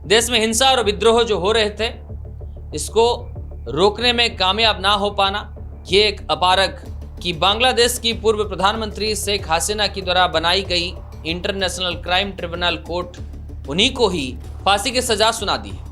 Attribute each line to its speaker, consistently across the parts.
Speaker 1: देश में हिंसा और विद्रोह जो हो रहे थे, इसको रोकने में कामयाब ना हो पाना, ये एक अपारग कि बांग्लादेश की पूर्व प्रधानमंत्री शेख हसीना की द्वारा बनाई गई इंटरनेशनल क्राइम ट्रिब्यूनल कोर्ट उन्हीं को ही फांसी की सजा सुना दी है।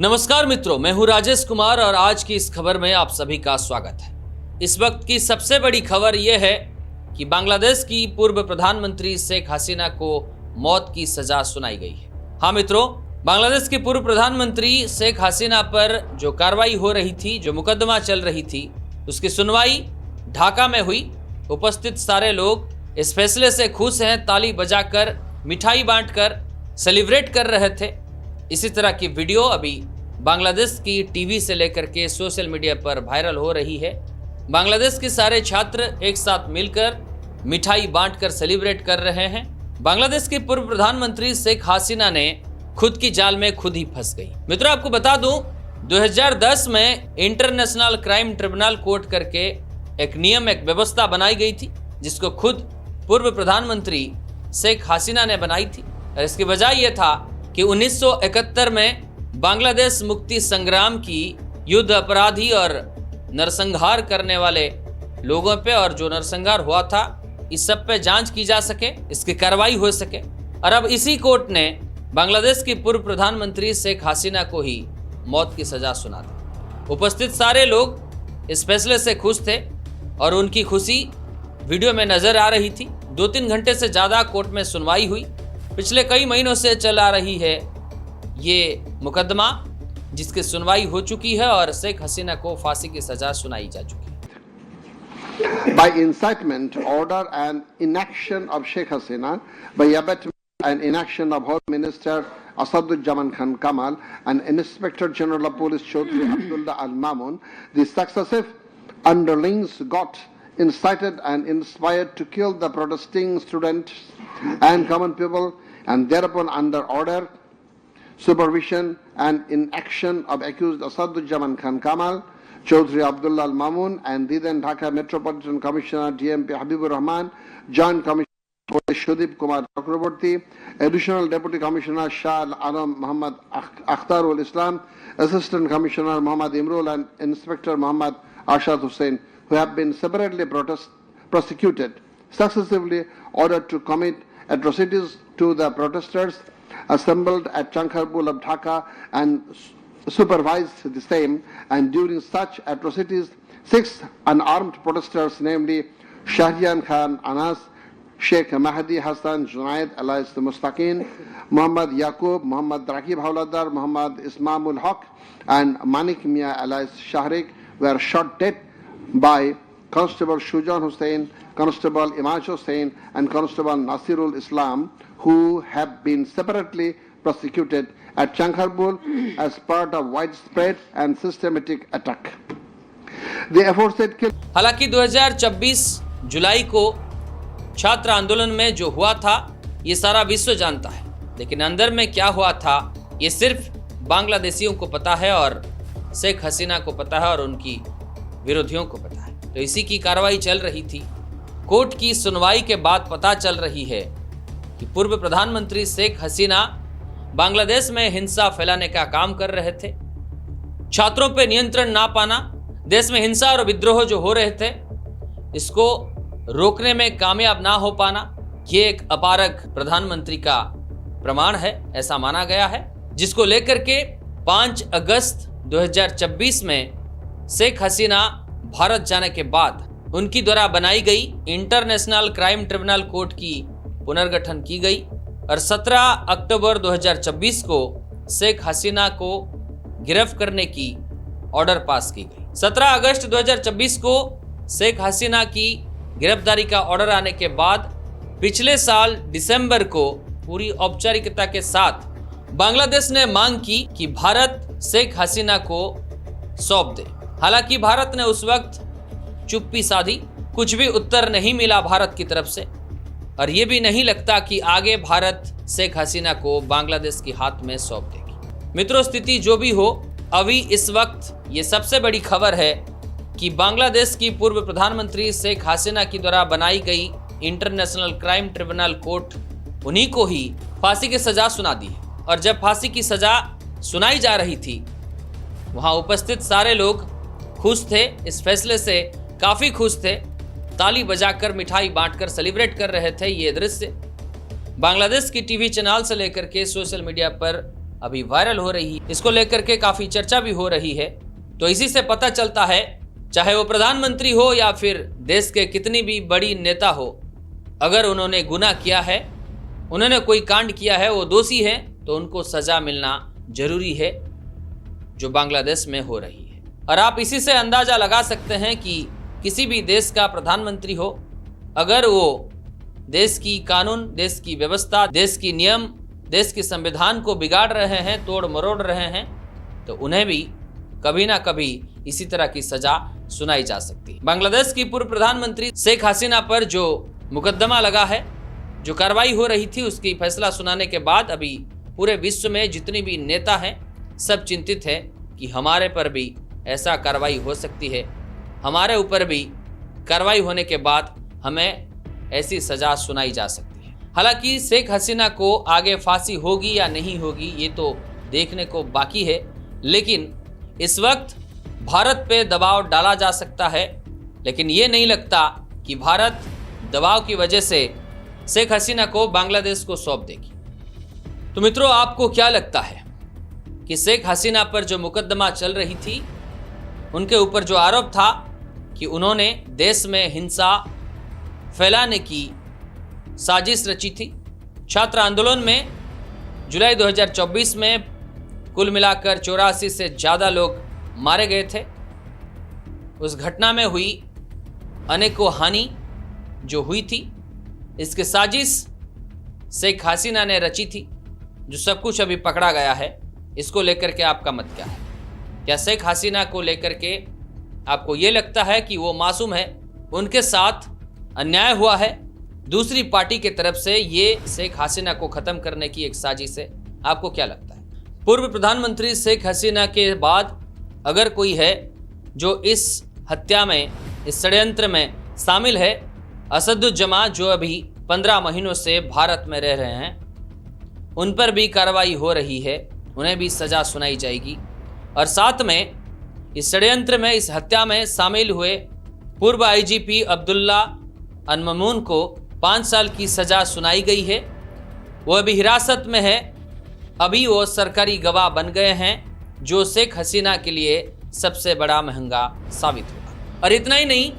Speaker 1: नमस्कार मित्रों, मैं हूं राजेश कुमार और आज की इस खबर में आप सभी का स्वागत है। इस वक्त की सबसे बड़ी खबर यह है कि बांग्लादेश की पूर्व प्रधानमंत्री शेख हसीना को मौत की सजा सुनाई गई है। हाँ मित्रों, बांग्लादेश की पूर्व प्रधानमंत्री शेख हसीना पर जो कार्रवाई हो रही थी, जो मुकदमा चल रही थी, उसकी सुनवाई ढाका में हुई। उपस्थित सारे लोग इस फैसले से खुश हैं, ताली बजाकर, मिठाई बांटकर सेलिब्रेट कर रहे थे। इसी तरह की वीडियो अभी बांग्लादेश की टीवी से लेकर के सोशल मीडिया पर वायरल हो रही है। बांग्लादेश के सारे छात्र एक साथ मिलकर मिठाई बांटकर सेलिब्रेट कर रहे हैं। बांग्लादेश की पूर्व प्रधानमंत्री शेख हसीना ने खुद की जाल में खुद ही फंस गई। मित्रों, आपको बता दूं, 2010 में इंटरनेशनल क्राइम ट्रिब्यूनल कोर्ट करके एक नियम, एक व्यवस्था बनाई गई थी, जिसको खुद पूर्व प्रधानमंत्री शेख हसीना ने बनाई थी। और इसकी वजह यह था कि 1971 में बांग्लादेश मुक्ति संग्राम की युद्ध अपराधी और नरसंहार करने वाले लोगों पे और जो नरसंहार हुआ था, इस सब पे जांच की जा सके, इसकी कार्रवाई हो सके। और अब इसी कोर्ट ने बांग्लादेश की पूर्व प्रधानमंत्री शेख हसीना को ही मौत की सजा सुना दी। उपस्थित सारे लोग इस फैसले से खुश थे और उनकी खुशी वीडियो में नजर आ रही थी। 2-3 घंटे से ज़्यादा कोर्ट में सुनवाई हुई। पिछले कई महीनों से चला रही है ये मुकदमा, जिसकी सुनवाई हो चुकी है और शेख हसीना को फांसी की सजा सुनाई जा चुकी है।
Speaker 2: By incitement, order and inaction of Sheikh Hasina, by abetment and inaction of Home Minister Asaduzzaman Khan Kamal and Inspector General of Police Chaudhry Abdullah Al Mamun, the successive underlings got incited and inspired to kill the protesting students and common people, and thereupon under order, supervision and inaction of accused Asaduzzaman Khan Kamal, Chaudhry Abdullah Al Mamun and the then Dhaka Metropolitan Commissioner DMP Habibur Rahman, Joint Commissioner Police Shudip Kumar Chakraborty, Additional Deputy Commissioner Shah Alam Muhammad Akhtarul Islam, Assistant Commissioner Muhammad Imrul and Inspector Muhammad Arshad Hussain, who have been separately prosecuted, successively ordered to commit atrocities to the protesters assembled at Chankharpur of Dhaka and supervised the same, and during such atrocities 6 unarmed protesters, namely Shahriyan Khan Anas, Sheikh Mahdi Hassan Junaid alias the Mustaqin, Muhammad Yaqub, Muhammad Rakib Hawladar, Muhammad Ismamul Haq and Manik Mia alias Shahrik were shot dead by Constable Shujan Hussain, Constable Imaj Hussain and Constable Nasirul Islam, who have been separately prosecuted at Chankharpur as part of widespread and systematic attack. The aforesaid kill.
Speaker 1: हालांकि 2026 जुलाई को छात्र आंदोलन में जो हुआ था, ये सारा विश्व जानता है, लेकिन अंदर में क्या हुआ था ये सिर्फ बांग्लादेशियों को पता है और शेख हसीना को पता है और उनकी विरोधियों को पता है। तो इसी की कार्रवाई चल रही थी। कोर्ट की सुनवाई के बाद पता चल रही है कि पूर्व प्रधानमंत्री शेख हसीना बांग्लादेश में हिंसा फैलाने का काम कर रहे थे। छात्रों पर नियंत्रण ना पाना, देश में हिंसा और विद्रोह जो हो रहे थे, इसको रोकने में कामयाब ना हो पाना, ये एक अपारग प्रधानमंत्री का प्रमाण है, ऐसा माना गया है। जिसको लेकर के 5 अगस्त 2026 में शेख हसीना भारत जाने के बाद उनकी द्वारा बनाई गई इंटरनेशनल क्राइम ट्रिब्यूनल कोर्ट की पुनर्गठन की गई और 17 अक्टूबर 2026 को शेख हसीना को गिरफ्तार करने की ऑर्डर पास की गई। 17 अगस्त 2026 को शेख हसीना की गिरफ्तारी का ऑर्डर आने के बाद पिछले साल दिसंबर को पूरी औपचारिकता के साथ बांग्लादेश ने मांग की कि भारत शेख हसीना को सौंप दे। हालांकि भारत ने उस वक्त चुप्पी साधी, कुछ भी उत्तर नहीं मिला भारत की तरफ से। और ये भी नहीं लगता कि आगे भारत शेख हसीना को बांग्लादेश के हाथ में सौंप देगी। मित्रों, स्थिति जो भी हो, अभी इस वक्त ये सबसे बड़ी खबर है कि बांग्लादेश की पूर्व प्रधानमंत्री शेख हसीना की द्वारा बनाई गई इंटरनेशनल क्राइम ट्रिब्यूनल कोर्ट उन्हीं को ही फांसी की सजा सुना दी है। और जब फांसी की सजा सुनाई जा रही थी, वहां उपस्थित सारे लोग खुश थे, इस फैसले से काफी खुश थे, ताली बजाकर मिठाई बांटकर सेलिब्रेट कर रहे थे। ये दृश्य बांग्लादेश की टीवी चैनल से लेकर के सोशल मीडिया पर अभी वायरल हो रही है। इसको लेकर के काफी चर्चा भी हो रही है। तो इसी से पता चलता है, चाहे वो प्रधानमंत्री हो या फिर देश के कितनी भी बड़ी नेता हो, अगर उन्होंने गुनाह किया है, उन्होंने कोई कांड किया है, वो दोषी है, तो उनको सजा मिलना जरूरी है, जो बांग्लादेश में हो रही है। और आप इसी से अंदाजा लगा सकते हैं कि किसी भी देश का प्रधानमंत्री हो, अगर वो देश की कानून, देश की व्यवस्था, देश की नियम, देश की संविधान को बिगाड़ रहे हैं, तोड़ मरोड़ रहे हैं, तो उन्हें भी कभी ना कभी इसी तरह की सजा सुनाई जा सकती है। बांग्लादेश की पूर्व प्रधानमंत्री शेख हसीना पर जो मुकदमा लगा है, जो कार्रवाई हो रही थी, उसकी फैसला सुनाने के बाद अभी पूरे विश्व में जितनी भी नेता हैं, सब चिंतित है कि हमारे पर भी ऐसा कार्रवाई हो सकती है, हमारे ऊपर भी कार्रवाई होने के बाद हमें ऐसी सजा सुनाई जा सकती है। हालांकि शेख हसीना को आगे फांसी होगी या नहीं होगी, ये तो देखने को बाकी है, लेकिन इस वक्त भारत पे दबाव डाला जा सकता है। लेकिन ये नहीं लगता कि भारत दबाव की वजह से शेख हसीना को बांग्लादेश को सौंप देगी। तो मित्रों, आपको क्या लगता है कि शेख हसीना पर जो मुकदमा चल रही थी, उनके ऊपर जो आरोप था कि उन्होंने देश में हिंसा फैलाने की साजिश रची थी, छात्र आंदोलन में जुलाई 2024 में कुल मिलाकर 84 से ज़्यादा लोग मारे गए थे। उस घटना में हुई अनेकों हानि जो हुई थी, इसकी साजिश शेख हसीना ने रची थी, जो सब कुछ अभी पकड़ा गया है। इसको लेकर के आपका मत क्या है? क्या शेख हसीना को लेकर के आपको ये लगता है कि वो मासूम है, उनके साथ अन्याय हुआ है, दूसरी पार्टी की तरफ से ये शेख हसीना को ख़त्म करने की एक साजिश है? आपको क्या लगता है? पूर्व प्रधानमंत्री शेख हसीना के बाद अगर कोई है जो इस हत्या में, इस षड्यंत्र में शामिल है, असदुज्जमा जो अभी 15 महीनों से भारत में रह रहे हैं, उन पर भी कार्रवाई हो रही है, उन्हें भी सज़ा सुनाई जाएगी। और साथ में इस षड्यंत्र में, इस हत्या में शामिल हुए पूर्व आईजीपी अब्दुल्ला अनममून को 5 साल की सज़ा सुनाई गई है। वो अभी हिरासत में है, अभी वो सरकारी गवाह बन गए हैं, जो शेख हसीना के लिए सबसे बड़ा महंगा साबित होगा। और इतना ही नहीं,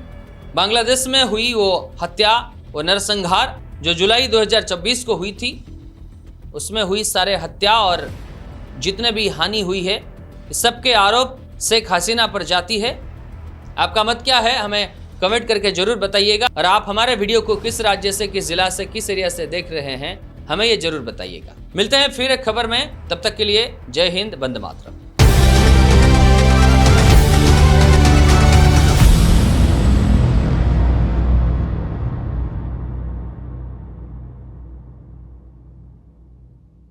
Speaker 1: बांग्लादेश में हुई वो हत्या, वो नरसंहार जो जुलाई 2024 को हुई थी, उसमें हुई सारे हत्या और जितने भी हानि हुई है, सबके आरोप शेख हसीना पर जाती है। आपका मत क्या है? हमें कमेंट करके जरूर बताइएगा। और आप हमारे वीडियो को किस राज्य से, किस जिला से, किस एरिया से देख रहे हैं, हमें ये जरूर बताइएगा। मिलते हैं फिर एक खबर में, तब तक के लिए जय हिंद, वंदे मातरम।